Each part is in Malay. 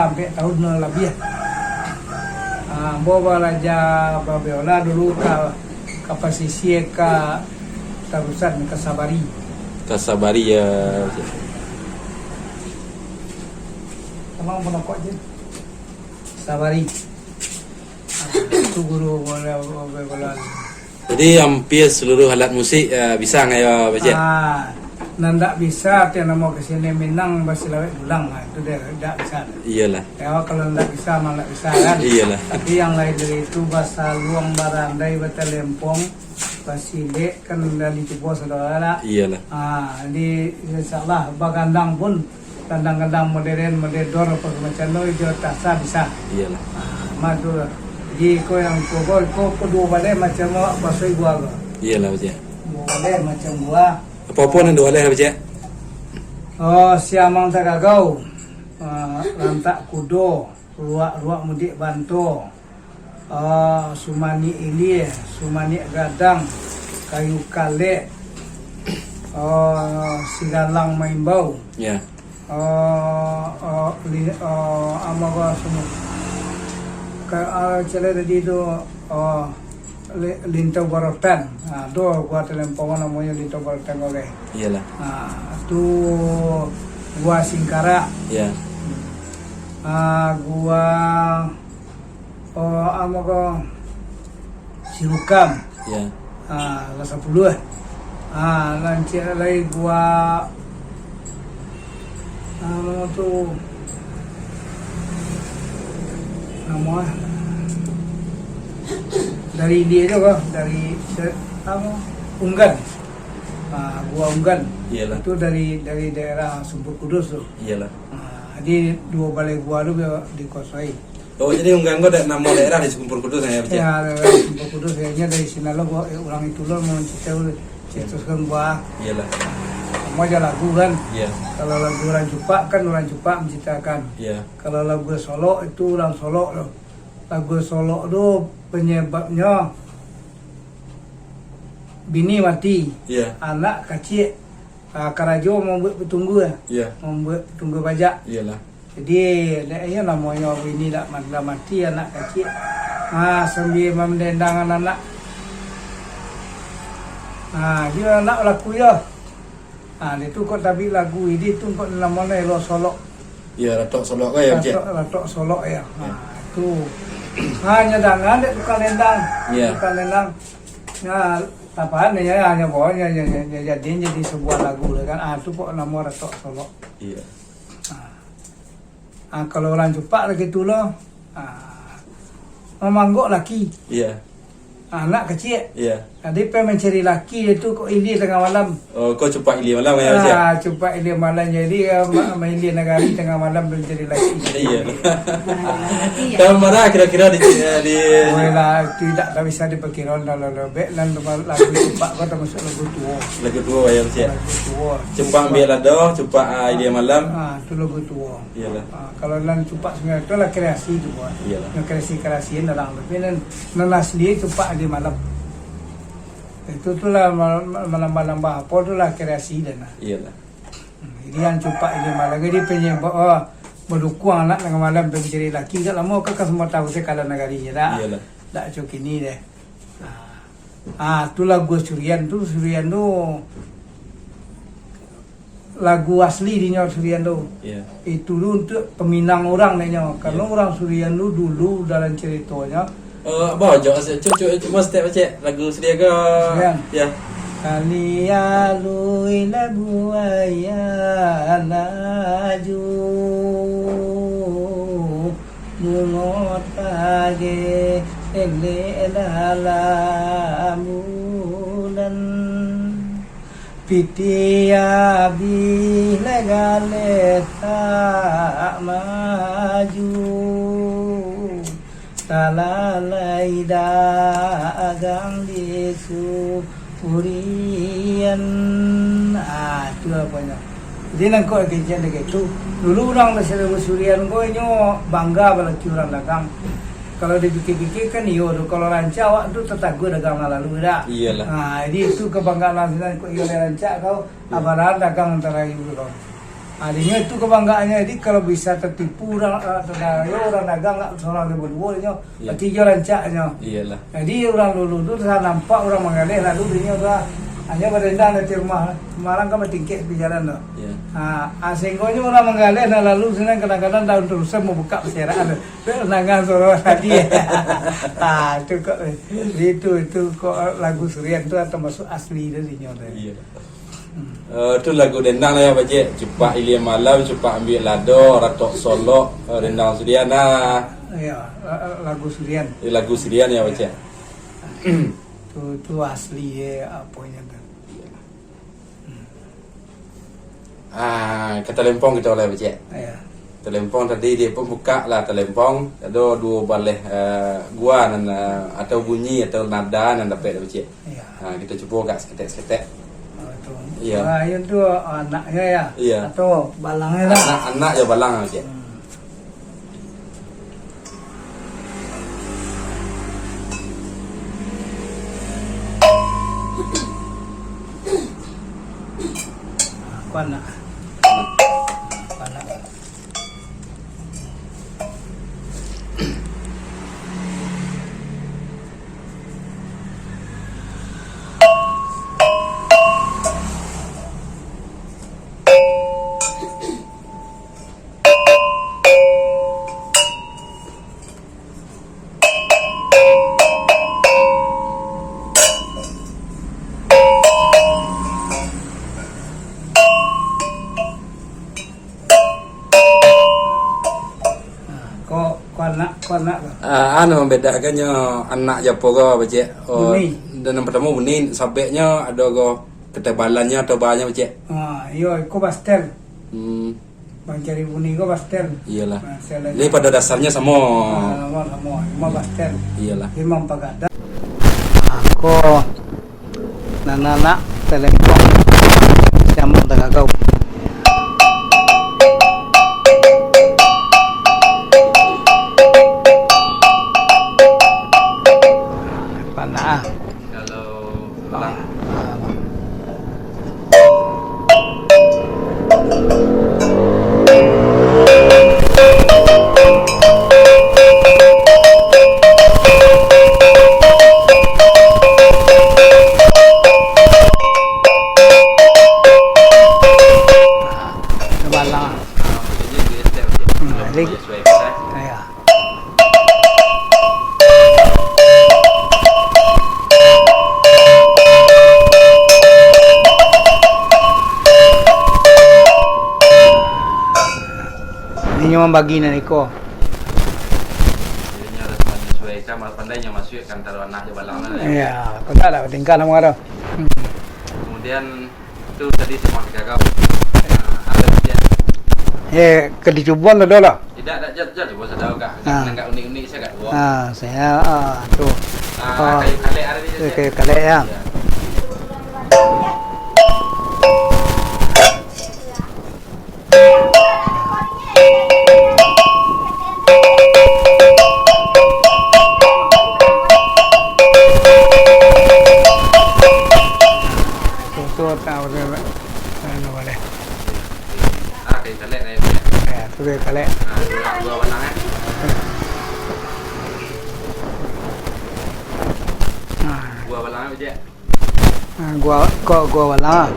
sampai tahun lebih. Bawa Raja Babiola dulu ke pesisir ke terusan ke Sabari. Kasabari ya. Emang menokok aja. Sabari. Itu guru bola. Jadi hampir seluruh alat musik bisa nggak ya Pak Cik? Nanda bisa, tiada mau kesini Minang basi lawet pulang, itu dia tidak bisa. Iyalah. Ya kalau tidak bisa malah bisa kan. Iyalah. Tapi yang lain dari itu bahasa Luang Barandai, Bata Lempong, Basile kan dari Cibo saudara. Iyalah. Di insyaallah bagandang pun kandang-kandang modern apa semacam itu tasa bisa. Iyalah. Madu di ko yang ko kedua balai macam bahasa gua. Iyalah Pak Cik. Balai macam gua. Apa-apa yang dua Pak Cik? Siamang Tagagau, Lantak Kudo, Ruak Mudik Banto, Sumani Ilie, Sumani Gadang, Kayu Kale, Sigalang Maimbau, Ya. Amaga semua. Cile tadi itu Lintau Barotan, do gua Telempong namanya Lintau Barotan oleh. Iyalah. Tu gua Singkara, Ya. gua amaga Sirukam, Ya. Rasa Puluh, lanci lagi gua tu nama dari dia juga dari Unggan, gua Unggan. Iyalah. Itu dari daerah Sumber Kudus tuh. Iyalah. Jadi dua balai gua itu dikuasai. Oh jadi Unggang ada nama daerah di Sumber Kudus ya Pak Cik? Ya, daerah Sumber Kudus kayaknya dari sini lo gua ulang itu lo mau cetuskan gua. Iyalah. Mau aja lagu kan. Iya. Kalau lagu orang Cupak kan orang Cupak menciptakan. Iya. Kalau lagu Solo itu orang Solo loh. Lagu Solo itu penyebabnya bini mati, Iya. anak kecil, Karajo membuat petunggu ya, Iya. membuat petunggu bajak. Iyalah. Jadi dia namanya bini tak mati anak kecil, sambil memendang anak. Dia anak laku ya. Itu kok tapi lagu ini tu kok namanya Elo Solo. Iya, Ratok Solo ya Pak Cik? Ratok Solo ya. Itu hanya dangan dek tukang lendang. Iya. Tukang lendang. Tapaan ya hanya bawahnya jadi sebuah lagu kan. Itu kok nama Ratok Solo. Iya. Kalau orang Cupak lagi tu loh. Memanggok laki. Iya. Anak kecil. Iya. Dia pengen mencari laki itu kok ini tengah malam. Oh, kau cepat ili malam ya Pak Cik? Cepat ini malam jadi main dia negari tengah malam mencari laki. Iya. Kalau marah kira-kira di Lah tidak bisa diperkirakan kalau lebih dan lagu cepat kau termasuk lagu tua. lagu tua ya Pak Cik? Lagu tua. Cepat ambil lado, cepat ili malam. Itu lagu tua. Iyalah. Kalau nan cepat sebenarnya itu lah kreasi itu buat. Iyalah. Kreasi dalam tapi nan asli cepat di malam. Itu lah menambah-nambah apa tu lah kreasi dan. Iyalah. Jadi yang cepat ini malam jadi penyebab mendukung anak dengan malam mencari laki kan lama kakak semua tahu saya kalau negarinya dah. Iyalah. Tak cok ini deh. Tu lagu Surian tu lagu asli di Nyawa Surian tu. Iya. Itu dulu untuk peminang orang nanya. Karena orang Surian dulu dalam ceritanya. Bawa jauh cuma setiap Pak Cik lagu sedia ke? Surian. Ya. Kalia luila buaya laju bungot pagi ele lalamulan pitia bilegale tak maju talalai dagang disu Purian, itu apanya. Jadi nak kau kerja dekat tu. Dulu orang dah selalu Surian kau nyo bangga balaki orang dagang. Kalau dipikir-pikir kan iyo. Kalau rancak awak tu tetangga dagang lalu dah. Iyalah. Jadi itu kebanggaan lansinan kau iyo rancak kau abaran dagang antara ibu kau. Adanya itu kebanggaannya. Jadi kalau bisa tertipu orang dagang nggak seorang berdua, Iya. tiga rancaknya. Iyalah. Jadi orang dulu tu saya nampak orang mengalih lalu dia dah hanya berendang di rumah Semarang kan bertingkik di jalan tu. Iya. Sehingga orang mengalih dan lalu senang kadang-kadang daun terusan mau buka perseraan tu. Nangan suara tadi. Itu kok lagu Surian tu termasuk asli dari nyonya. Iya. Tu lagu dendang lah ya Pak Cik. Cepat ilia malam, cepat ambil lado, ratok solo, dendang Surian lah. Ya, lagu Surian. Lagu Surian ya Pak Cik. Tu asli apanya tu. Kata lempong kita oleh Pak Cik. Ya. Telempong tadi dia pun buka lah telempong. Ada dua baleh gua dan atau bunyi atau nada dan dapat Pak Cik. Ya. Kita cuba agak seketek-seketek. Iya. Itu anaknya ya. Iya. Atau balangnya lah. Anak ya balang Pak Cik. Anak. Anak Membedakannya anak Japo ke Pak Cik. Buni. Dan yang pertama buni sabeknya ada ke ketebalannya atau banyak Pak Cik. Iya, aku pastel. Hmm, Bang cari buni ko pastel. iyalah. Saya Jadi pada dasarnya sama. Sama pastel. Iyalah. Imam pagada. Ako nanana telepon siamo tagagaw. Pana. Kalau balang Balang. Jadi ya. Ini membagi naniko. jadinya harus menyesuaikan pandainya masukkan antara anak je balang lah. Ya, kena lah tingkah nama orang. Kemudian itu tadi semua dikagau. Ada Pak Cik. Kedicubuan tu lah. Tidak ada jat coba saya tahu kak. Enggak unik-unik saya kat buat. Saya tu. Kayu kalek ada di sini. Kayak kalek ya. Tu tahu tu. Ano boleh. Kayu kalek ni Pak Cik. Ya, tu kayak kalek. Dua warna kan. Buah balang Pak Cik. Gua wala.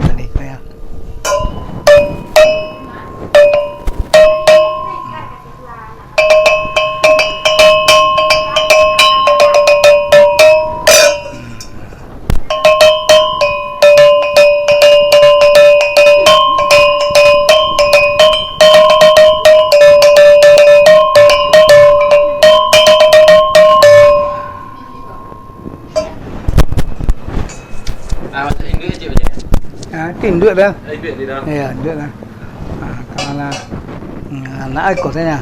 Tadi saya. Macam Inggeris je Pak Cik. Tinduk dah. Duit di dalam. Ya, tinduk dah. Kalau anak aku saya.